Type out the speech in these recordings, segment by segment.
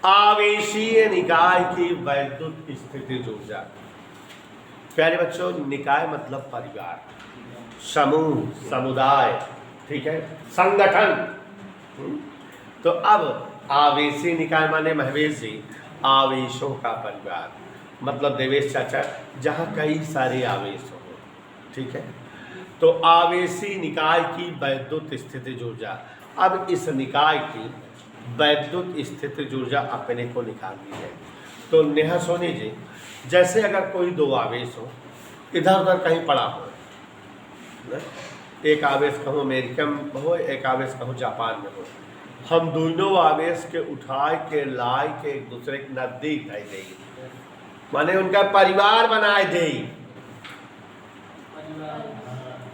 आवेशीय निकाय की वैद्युत स्थितिज ऊर्जा। प्यारे बच्चों, निकाय मतलब परिवार, समूह, समुदाय, ठीक है, संगठन। तो अब आवेशी निकाय माने महेश जी आवेशों का परिवार, मतलब देवेश चाचा जहाँ कई सारे आवेश हो, ठीक है। तो आवेशी निकाय की वैद्युत स्थितिज ऊर्जा। अब इस निकाय की वैद्युत स्थितिज ऊर्जा अपने को निकालनी है। तो नेहा सोनी जी, जैसे अगर कोई दो आवेश हो, इधर उधर कहीं पड़ा हो, एक आवेश कहूँ अमेरिका में हो, एक आवेश कहूँ जापान में हो, हम दोनों आवेश के उठाए के लाए के एक दूसरे के नजदीक लाई दे, माने उनका परिवार बनाए दे।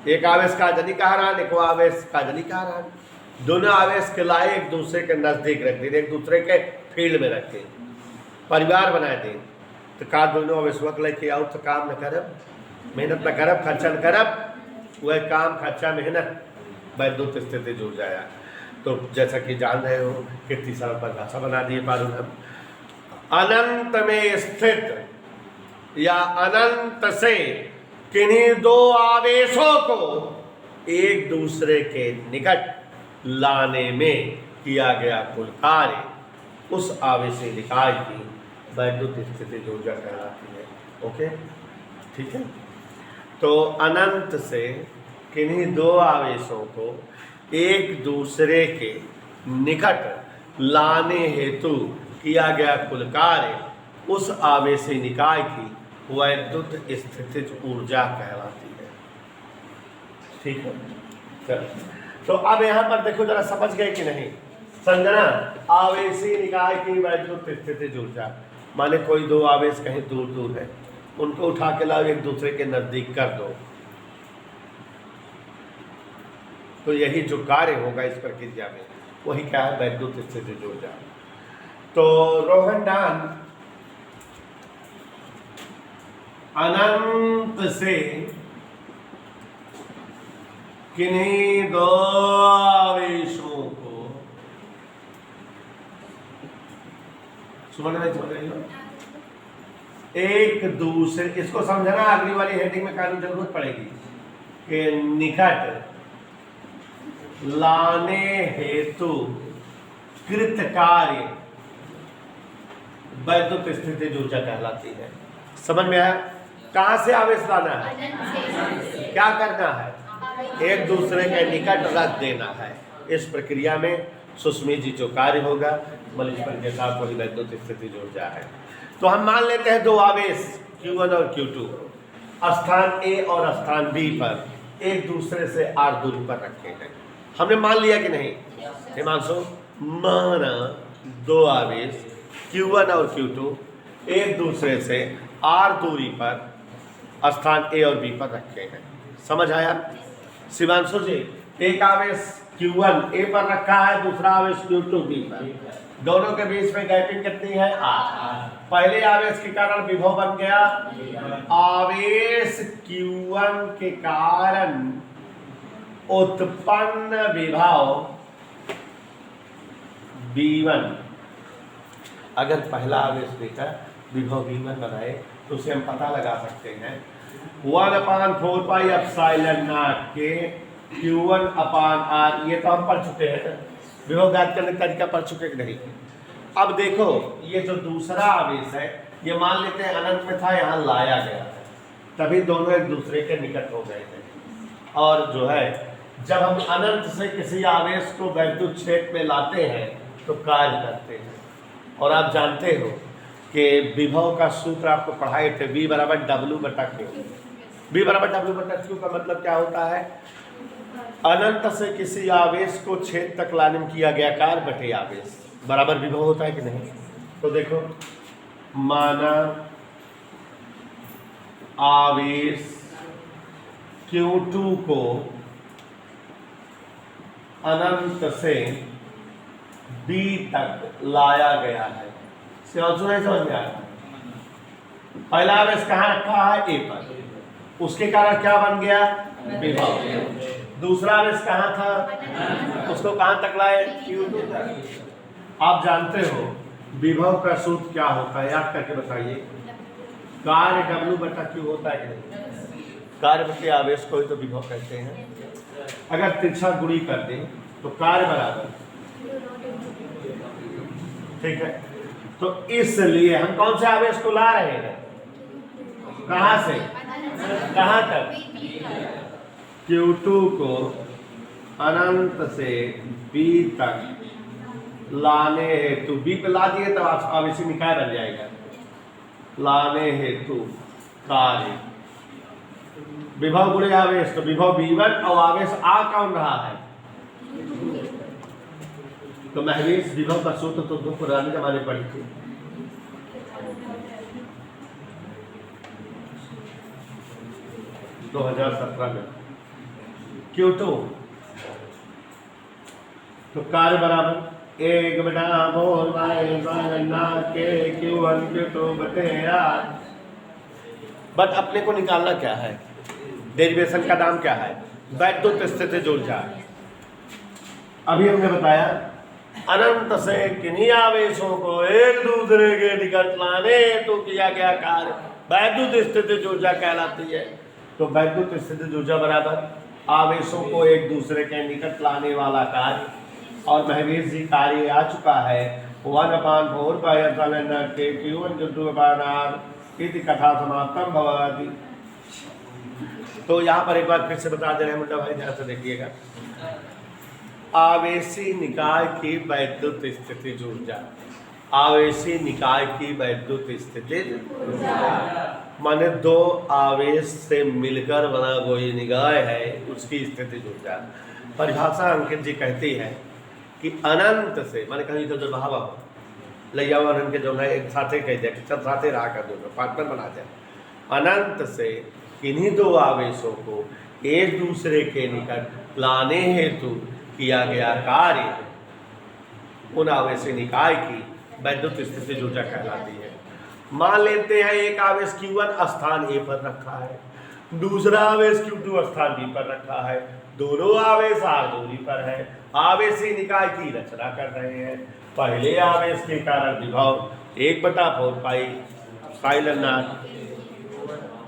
एक आवेश का जनी कहा रहा, एक आवेश का जनी कहा रहा, दोनों आवेश के लाए एक दूसरे के नजदीक रख दे, एक दूसरे के फील्ड में रखे, परिवार बनाए दे। तो का दोनों आवेश वक्त लेके आओ तो काम न करब, मेहनत न करब, खर्चा न करब, वह काम खर्चा मेहनत वैद्युत स्थिति जुड़ जाया। तो जैसा कि जान रहे हो कितनी साल पर भाषा बना दिए पारुण हम, अनंत में स्थित या अनंत से किन्हीं दो आवेशों को एक दूसरे के निकट लाने में किया गया कुल कार्य उस आवेशी निकाय की वैद्युत स्थितिज ऊर्जा कहलाती है। ओके, ठीक है। तो अनंत से किन्हीं दो आवेशों को एक दूसरे के निकट लाने हेतु किया गया कुल कार्य उस आवेशी निकाय की वैद्युत स्थितिज ऊर्जा कहलाती है। ठीक है, चलो। तो अब यहाँ पर देखो जरा, समझ गए कि नहीं? संजना, आवेशी निकाय की वैद्युत स्थितिज ऊर्जा माने कोई दो आवेश कहीं दूर दूर है, उनको उठा के लाओ, एक दूसरे के नजदीक कर दो, तो यही जो कार्य होगा इस प्रक्रिया में वही क्या है, वैद्युत स्थितिज ऊर्जा। तो रोहन डान, अनंत से किन्हीं दो आवेशों को, समझ रही हो, एक दूसरे, इसको समझना अगली वाली हेडिंग में कानून जरूरत पड़ेगी कि निकट लाने हेतु कृत कार्य वैद्युत स्थितिज ऊर्जा कहलाती है। समझ में आया? कहां से आवेश लाना है, क्या करना है, एक दूसरे के निकट रख देना है। इस प्रक्रिया में सुस्मित जी जो कार्य होगा मलिस्पर के साथ वही वैद्युत स्थितिज ऊर्जा है। तो हम मान लेते हैं दो आवेश Q1 और Q2 स्थान A और स्थान B पर एक दूसरे से r दूरी पर रखे हैं। हमने मान लिया कि नहीं हिमांशु? माना दो आवेश Q1 और Q2 एक दूसरे से r दूरी पर स्थान A और B पर रखे हैं। समझ आया? शिवांशु जी, एक आवेश Q1 A पर रखा है, दूसरा आवेश Q2 B पर, दोनों के बीच में गैपिंग कितनी है, r। पहले आवेश के कारण विभव बन गया, आवेश Q1 के कारण उत्पन्न विभव V1। अगर पहला आवेश देकर विभव V1 बनाए तो उसे हम पता लगा सकते हैं 1/4 पाई एप्सिलॉन नॉट के Q1 अपान R। ये तो हम पढ़ चुके हैं, विभव ज्ञात करने का तरीका पढ़ चुके कि नहीं? अब देखो ये जो दूसरा आवेश है ये मान लेते हैं अनंत में था, यहाँ लाया गया है, तभी दोनों एक दूसरे के निकट हो गए थे। और जो है जब हम अनंत से किसी आवेश को वैद्युत क्षेत्र में लाते हैं तो कार्य करते हैं। और आप जानते हो कि विभव का सूत्र आपको पढ़ाए थे, V बराबर W/Q। V बराबर W/Q का मतलब क्या होता है? अनंत से किसी आवेश को क्षेत्र तक लाने में किया गया कार्य बटे आवेश बराबर विभव होता है कि नहीं? तो देखो, माना आवेश Q2 को अनंत से B तक लाया गया है। नहीं समझ में आया? पहला आवेश कहाँ रखा है, A पर, उसके कारण क्या बन गया, विभव। दूसरा आवेश कहाँ था, उसको कहाँ तक लाए, Q2 तक। आप जानते हो विभव का सूत्र क्या होता है, याद करके बताइए। कार्य W बटा Q होता है कि नहीं? कार्य बटे आवेश को ही तो विभव कहते हैं। अगर तिरछा गुणी कर दें तो कार्य बराबर, ठीक है। तो इसलिए हम कौन से आवेश को ला रहे हैं, कहां से कहां तक? Q2 को अनंत से B तक लाने हेतु, B पे ला दिए तो आवेशी निकाय बन जाएगा। लाने हेतु कार्य विभव गुणे आवेश, तो विभव V1 और आवेश आ कौन रहा है? तो महवेश विभव का सूत्र तो पुराने जमाने पढ़ी थी। तो 2017 में Q2 तो कार्य बराबर 1 बटा 4 के Q1 Q2 बटे R। बट अपने को निकालना क्या है, डेरिवेशन का नाम क्या है? वैद्युत स्थिति ऊर्जा। अभी हमने बताया अनंत से किन्हीं आवेशों को एक दूसरे के निकट लाने तो किया गया कार्य वैद्युत स्थिति ऊर्जा कहलाती है। तो वैद्युत स्थिति ऊर्जा बराबर आवेशों को एक दूसरे के निकट लाने वाला कार्य, और महवीर जी कार्य आ चुका है 1/4 के Q1 Q2 कथा समाप्तम भवति। तो यहाँ पर एक बार फिर से बता दे रहे हैं मुंडा भाई, ध्यान से देखिएगा। आवेशी निकाय की वैद्युत स्थिति ऊर्जा, आवेशी निकाय की वैद्युत स्थिति माने दो आवेश से मिलकर बना कोई निकाय है उसकी स्थिति ऊर्जा। परिभाषा अंकित जी कहती है कि अनंत से माने कहीं तो भाव लैया अनंत के जो है एक साथे कह दिया कि सब साथे रहा कर दो पार्टनर बना जाए। अनंत से किन्हीं दो आवेशों को एक दूसरे के निकट लाने हेतु किया गया कार्य उन आवेशी निकाय की वैद्युत स्थिति ऊर्जा कहलाती है। मान लेते हैं एक आवेश Q1 स्थान A पर रखा है, दूसरा आवेश Q2 स्थान B पर रखा है, दोनों आवेश R दूरी पर है, आवेशी निकाय की रचना कर रहे हैं। पहले आवेश के कारण विभव 1/4 पाई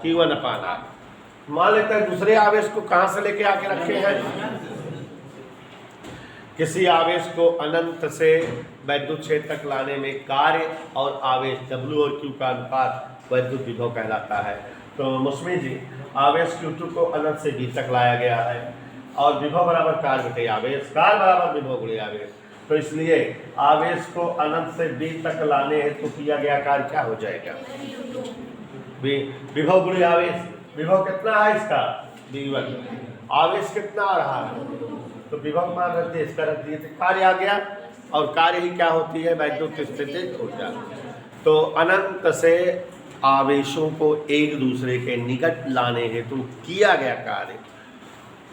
Q1/R। मान लेते हैं दूसरे आवेश को कहां से लेके आके रखे हैं, किसी आवेश को अनंत से वैद्युत क्षेत्र तक लाने में कार्य और आवेश W और Q का अनुपात वैद्युत विभव कहलाता है। तो मुस्मी जी आवेश Q2 को अनंत से B तक लाया गया है और विभव बराबर कार्य बटे आवेश, कार्य बराबर विभव गुणे आवेश। तो इसलिए आवेश को अनंत से B तक लाने हेतु किया गया कार्य क्या हो जाएगा, विभव गुणे आवेश। विभव कितना है इसका V1, आवेश कितना आ रहा है, तो विभव मान रख दिए, इसका रख दिए, कार्य आ गया और कार्य ही क्या होती है वैद्युत स्थिति ऊर्जा। तो अनंत से आवेशों को एक दूसरे के निकट लाने हेतु किया गया कार्य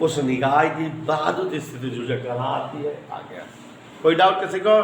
उस निकाय की वैद्युत स्थिति ऊर्जा कहलाती है। आ गया, कोई डाउट किसी को?